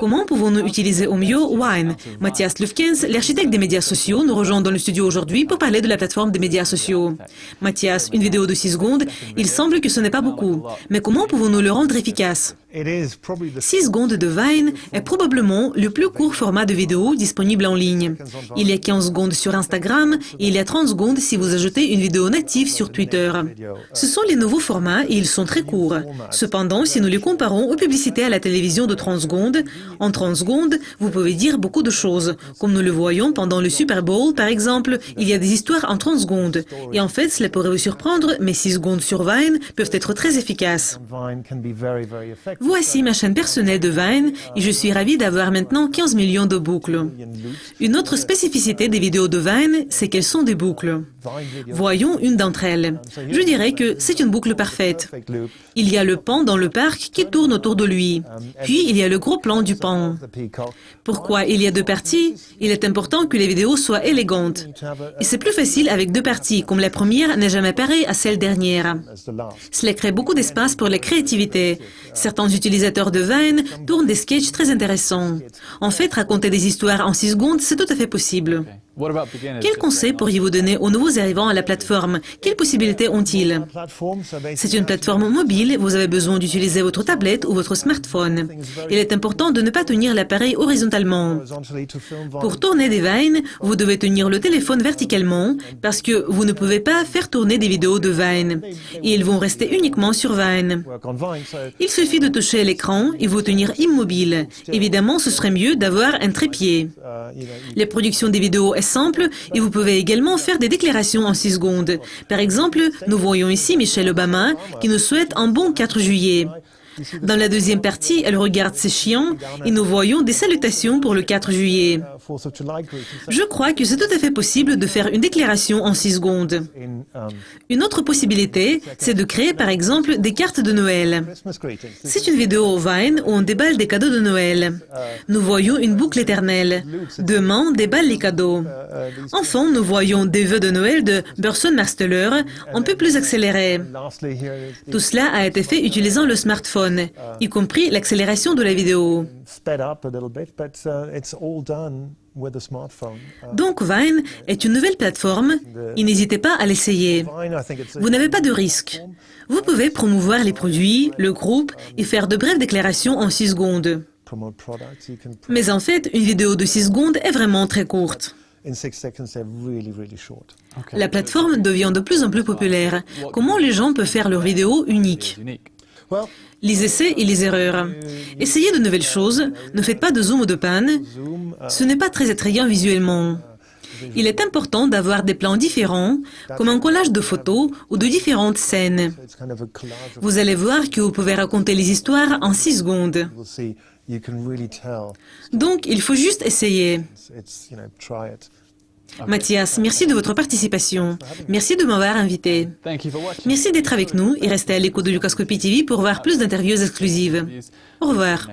Comment pouvons-nous utiliser au mieux Vine? Mathias Lufkens, l'architecte des médias sociaux, nous rejoint dans le studio aujourd'hui pour parler de la plateforme des médias sociaux. Mathias, une vidéo de 6 secondes, il semble que ce n'est pas beaucoup. Mais comment pouvons-nous le rendre efficace? 6 secondes de Vine est probablement le plus court format de vidéo disponible en ligne. Il y a 15 secondes sur Instagram et il y a 30 secondes si vous ajoutez une vidéo native sur Twitter. Ce sont les nouveaux formats et ils sont très courts. Cependant, si nous les comparons aux publicités à la télévision de 30 secondes, en 30 secondes, vous pouvez dire beaucoup de choses. Comme nous le voyons pendant le Super Bowl, par exemple, il y a des histoires en 30 secondes. Et en fait, cela pourrait vous surprendre, mais 6 secondes sur Vine peuvent être très efficaces. Voici ma chaîne personnelle de Vine et je suis ravi d'avoir maintenant 15 millions de boucles. Une autre spécificité des vidéos de Vine, c'est qu'elles sont des boucles. Voyons une d'entre elles. Je dirais que c'est une boucle parfaite. Il y a le pan dans le parc qui tourne autour de lui. Puis il y a le gros plan du pan. Pourquoi il y a deux parties? Il est important que les vidéos soient élégantes. Et c'est plus facile avec deux parties, comme la première n'est jamais pareille à celle dernière. Cela crée beaucoup d'espace pour la créativité. Certains utilisateurs de Vine tournent des sketchs très intéressants. En fait, raconter des histoires en 6 secondes, c'est tout à fait possible. Quels conseils pourriez-vous donner aux nouveaux arrivants à la plateforme? Quelles possibilités ont-ils? C'est une plateforme mobile, vous avez besoin d'utiliser votre tablette ou votre smartphone. Il est important de ne pas tenir l'appareil horizontalement. Pour tourner des Vines, vous devez tenir le téléphone verticalement parce que vous ne pouvez pas faire tourner des vidéos de Vine. Et ils vont rester uniquement sur Vine. Il suffit de toucher l'écran et vous tenir immobile. Évidemment, ce serait mieux d'avoir un trépied. La production des vidéos est simple et vous pouvez également faire des déclarations en 6 secondes. Par exemple, nous voyons ici Michelle Obama qui nous souhaite un bon 4 juillet. Dans la deuxième partie, elle regarde ses chiens et nous voyons des salutations pour le 4 juillet. Je crois que c'est tout à fait possible de faire une déclaration en 6 secondes. Une autre possibilité, c'est de créer par exemple des cartes de Noël. C'est une vidéo Vine où on déballe des cadeaux de Noël. Nous voyons une boucle éternelle. Demain, déballe les cadeaux. Enfin, nous voyons des vœux de Noël de Burson Marsteller, un peu plus accélérés. Tout cela a été fait utilisant le smartphone, y compris l'accélération de la vidéo. Donc Vine est une nouvelle plateforme et n'hésitez pas à l'essayer. Vous n'avez pas de risque. Vous pouvez promouvoir les produits, le groupe et faire de brèves déclarations en 6 secondes. Mais en fait, une vidéo de 6 secondes est vraiment très courte. La plateforme devient de plus en plus populaire. Comment les gens peuvent faire leurs vidéos uniques? Les essais et les erreurs. Essayez de nouvelles choses, ne faites pas de zoom ou de pan. Ce n'est pas très attrayant visuellement. Il est important d'avoir des plans différents, comme un collage de photos ou de différentes scènes. Vous allez voir que vous pouvez raconter les histoires en 6 secondes. Donc, il faut juste essayer. Mathias, merci de votre participation. Merci de m'avoir invité. Merci d'être avec nous et restez à l'écoute de Lucascopy TV pour voir plus d'interviews exclusives. Au revoir.